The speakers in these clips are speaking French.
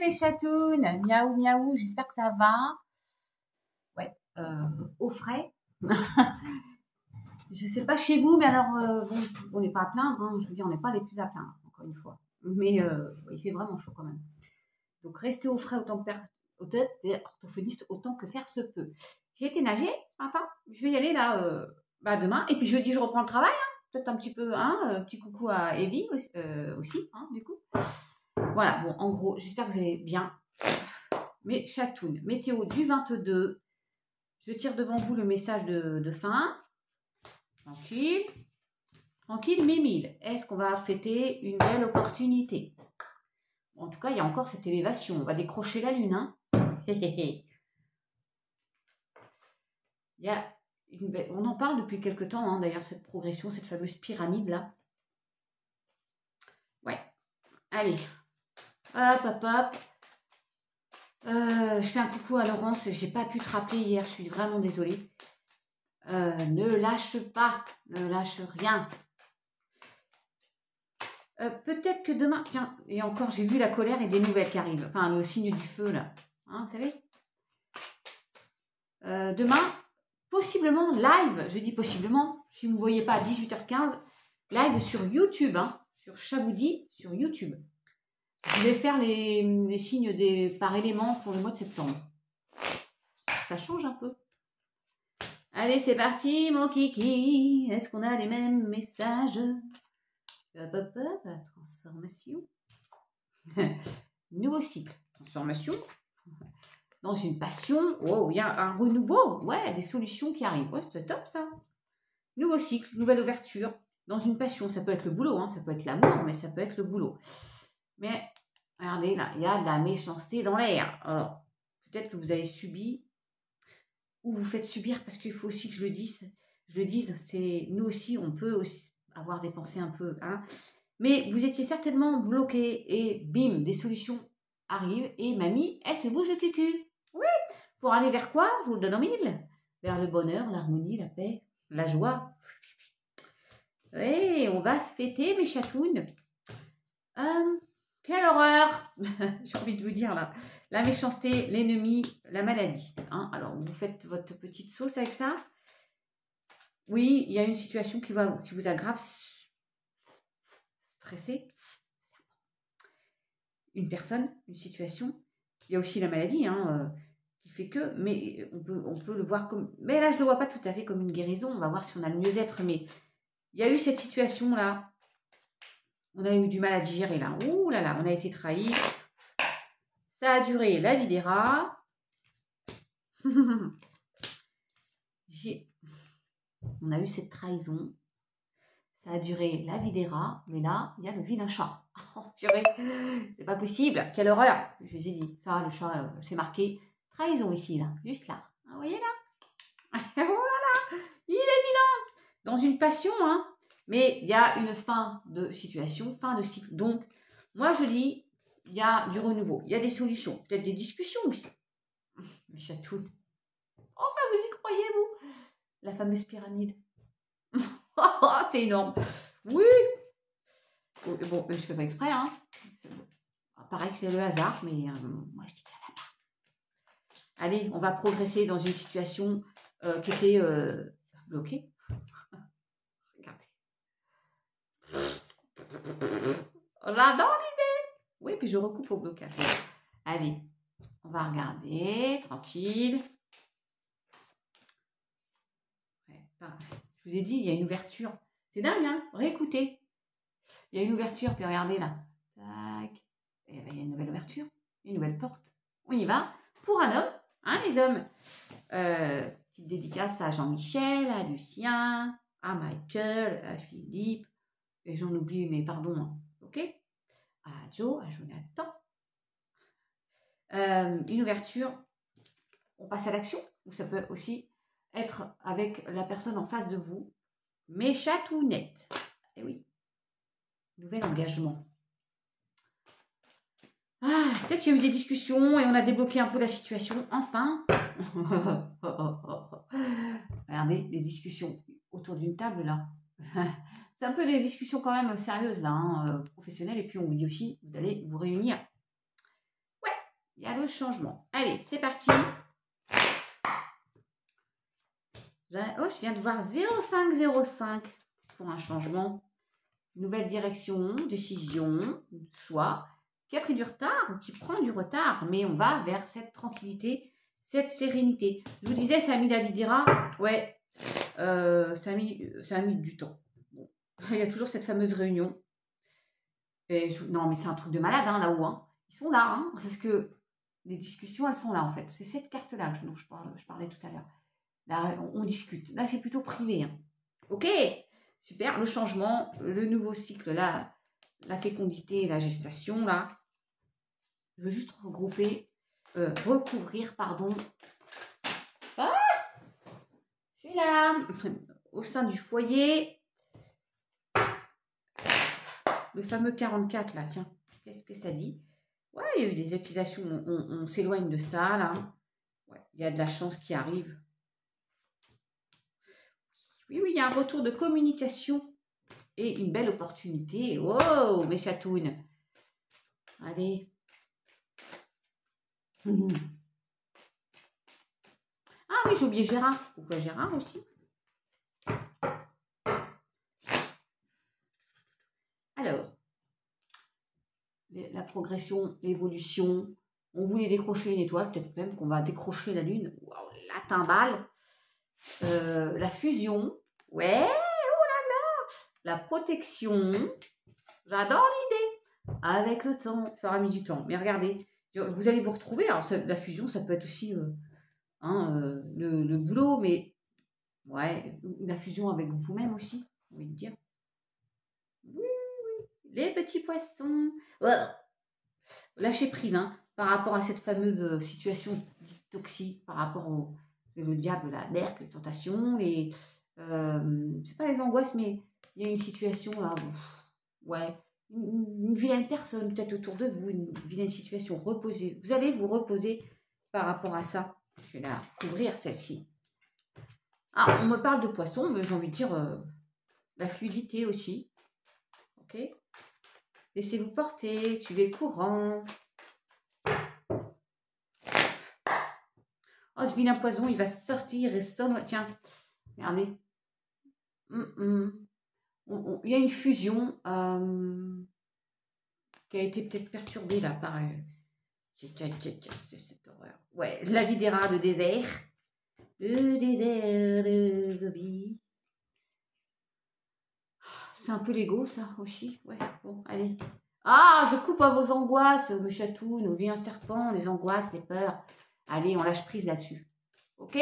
mes chatounes, miaou miaou, j'espère que ça va. Ouais, au frais. Je sais pas chez vous, mais alors, bon, on n'est pas à plaindre, hein, je vous dis, on n'est pas les plus à plaindre, encore une fois. Mais il fait vraiment chaud quand même. Donc, restez au frais autant que orthophoniste autant que faire se peut. J'ai été nager ce matin, je vais y aller là demain, et puis jeudi, je reprends le travail, hein, peut-être un petit peu, petit coucou à Evie aussi hein, du coup. Voilà, bon, en gros, j'espère que vous allez bien. Mes chatounes, météo du 22. Je tire devant vous le message de fin. Tranquille. Tranquille, mais mille. Est-ce qu'on va fêter une belle opportunité? En tout cas, il y a encore cette élévation. On va décrocher la lune. Hein. Il y a une belle... On en parle depuis quelque temps, hein, d'ailleurs, cette progression, cette fameuse pyramide-là. Ouais. Allez. Hop, hop, hop. Je fais un coucou à Laurence. J'ai pas pu te rappeler hier. Je suis vraiment désolée. Ne lâche pas. Ne lâche rien. Peut-être que demain... Tiens, et encore, j'ai vu la colère et des nouvelles qui arrivent. Enfin, le signe du feu, là. Hein, vous savez demain, possiblement live. Je dis possiblement. Si vous ne me voyez pas à 18h15, live sur YouTube. Hein, sur Chavoudi, sur YouTube. Je vais faire les signes par élément pour le mois de septembre. Ça change un peu. Allez, c'est parti, mon kiki. Est-ce qu'on a les mêmes messages? Hop, hop, hop. Transformation. Nouveau cycle. Transformation. Dans une passion. Oh, il y a un renouveau. Ouais, des solutions qui arrivent. Ouais, c'est top, ça. Nouveau cycle, nouvelle ouverture. Dans une passion. Ça peut être le boulot, hein, ça peut être l'amour, mais ça peut être le boulot. Mais... regardez, là, il y a de la méchanceté dans l'air. Alors, peut-être que vous avez subi, ou vous faites subir, parce qu'il faut aussi que je le dise, c'est nous aussi, on peut aussi avoir des pensées un peu, hein. Mais vous étiez certainement bloqué, et bim, des solutions arrivent, et mamie, elle se bouge le cucu. Oui, pour aller vers quoi? Je vous le donne en mille. Vers le bonheur, l'harmonie, la paix, la joie. Et on va fêter, mes chatounes. Quelle horreur. J'ai envie de vous dire là. La méchanceté, l'ennemi, la maladie. Hein. Alors, vous faites votre petite sauce avec ça. Oui, il y a une situation qui vous aggrave. Stressé. Une personne, une situation. Il y a aussi la maladie qui fait que... Mais on peut le voir comme... Mais là, je ne le vois pas tout à fait comme une guérison. On va voir si on a le mieux-être. Mais il y a eu cette situation-là. On a eu du mal à digérer là. Ouh là là, on a été trahi. Ça a duré la vie des rats. On a eu cette trahison. Ça a duré la vie des rats. Mais là, il y a le vilain chat. Oh purée, c'est pas possible. Quelle horreur. Je vous ai dit, ça, le chat, c'est marqué trahison ici, là. Juste là. Vous voyez là? Voilà. Il est vilain. Dans une passion, hein. Mais il y a une fin de situation, fin de cycle. Donc, moi, je dis, il y a du renouveau. Il y a des solutions. Peut-être des discussions aussi. Mes chatounes. Enfin, vous y croyez, vous? La fameuse pyramide. Oh, c'est énorme. Oui. Bon, je fais pas exprès, hein. Pareil que c'est le hasard, mais moi, je dis que là. Allez, on va progresser dans une situation qui était bloquée. J'adore l'idée. Oui, puis je recoupe au blocage. Allez, on va regarder, tranquille. Ouais, je vous ai dit, il y a une ouverture. C'est dingue, hein? Réécoutez. Il y a une ouverture, puis regardez là. Tac. Et ben, il y a une nouvelle ouverture, une nouvelle porte. On y va. Pour un homme, hein, les hommes. Petite dédicace à Jean-Michel, à Lucien, à Michael, à Philippe. Et j'en oublie, mais pardon. Hein. Ok? À Joe, à Jonathan. Une ouverture, on passe à l'action, ou ça peut aussi être avec la personne en face de vous, mais chatounette. Et oui, nouvel engagement. Ah, peut-être qu'il y a eu des discussions et on a débloqué un peu la situation, enfin. Regardez, des discussions autour d'une table là. C'est un peu des discussions quand même sérieuses là, hein, professionnelles, et puis on vous dit aussi, vous allez vous réunir. Ouais, il y a le changement. Allez, c'est parti. Oh, je viens de voir 0505 pour un changement. Nouvelle direction, décision, choix, qui a pris du retard ou qui prend du retard, mais on va vers cette tranquillité, cette sérénité. Je vous disais, ça a mis la vidéra, ouais, ça a mis du temps. Bon. Il y a toujours cette fameuse réunion. Et non, mais c'est un truc de malade, hein, là-haut. Hein. Ils sont là, hein, parce que les discussions, elles sont là, en fait. C'est cette carte-là dont je parlais tout à l'heure. Là, on discute. Là, c'est plutôt privé. Hein. Ok, super. Le changement, le nouveau cycle, là, la fécondité, la gestation, là. Je veux juste recouvrir, pardon. Ah, je suis là. Au sein du foyer. Le fameux 44, là, tiens. Qu'est-ce que ça dit? Ouais, il y a eu des accusations. On s'éloigne de ça, là. Ouais, il y a de la chance qui arrive. Oui, il y a un retour de communication et une belle opportunité. Oh, mes chatounes. Allez. Ah oui, j'ai oublié Gérard. Pourquoi Gérard aussi? Alors, la progression, l'évolution. On voulait décrocher une étoile, peut-être même qu'on va décrocher la lune. Wow, la timbale. La fusion. Ouais, oh là là. La protection. J'adore l'idée. Avec le temps, ça aura mis du temps. Mais regardez, vous allez vous retrouver. Alors, la fusion, ça peut être aussi le boulot, mais ouais, la fusion avec vous-même aussi, j'ai envie de dire. Oui, oui, les petits poissons. Oh, lâchez prise, hein, par rapport à cette fameuse situation dite toxique, par rapport au le diable, la berque, les tentations, c'est pas les angoisses, mais il y a une situation là, ouais, une vilaine personne peut-être autour de vous, une vilaine situation, reposez. Vous allez vous reposer par rapport à ça. Je vais la couvrir celle-ci. Ah, on me parle de poisson, mais j'ai envie de dire la fluidité aussi. Ok. Laissez-vous porter, suivez le courant. Oh, ce vilain poison, il va sortir et sonne. Tiens, regardez. Il y a une fusion qui a été peut-être perturbée là par cette horreur. Ouais, la vidéra, le désert. Le désert de vie. C'est un peu l'ego, ça aussi. Ouais, bon, allez. Ah, je coupe à vos angoisses, me chatoune, vit un serpent, les angoisses, les peurs. Allez, on lâche prise là-dessus. Ok?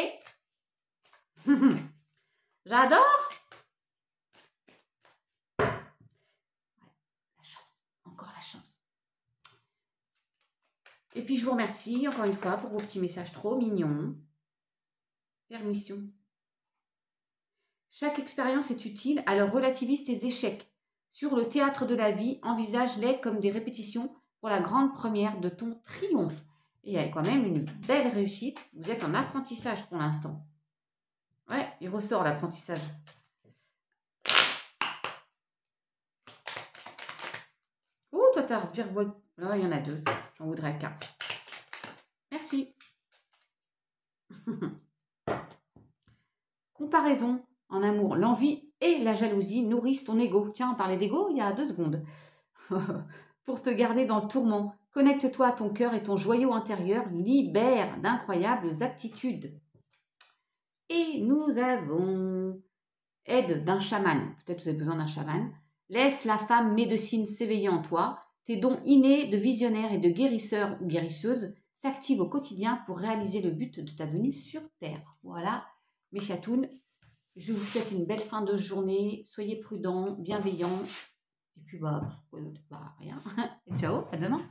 J'adore. Ouais, la chance. Encore la chance. Et puis, je vous remercie encore une fois pour vos petits messages trop mignons. Permission. Chaque expérience est utile, alors relativise tes échecs. Sur le théâtre de la vie, envisage-les comme des répétitions pour la grande première de ton triomphe. Et il y a quand même une belle réussite. Vous êtes en apprentissage pour l'instant. Ouais, il ressort l'apprentissage. Oh, toi, t'as virevolte. Là, il y en a deux. J'en voudrais qu'un. Merci. Comparaison en amour. L'envie et la jalousie nourrissent ton ego. Tiens, on parlait d'ego il y a 2 secondes. Pour te garder dans le tourment, connecte-toi à ton cœur et ton joyau intérieur libère d'incroyables aptitudes. Et nous avons aide d'un chaman. Peut-être que vous avez besoin d'un chaman. Laisse la femme médecine s'éveiller en toi. Tes dons innés de visionnaire et de guérisseur ou guérisseuse s'activent au quotidien pour réaliser le but de ta venue sur Terre. Voilà, mes chatounes. Je vous souhaite une belle fin de journée. Soyez prudents, bienveillants. Et puis, rien. Et ciao, à demain.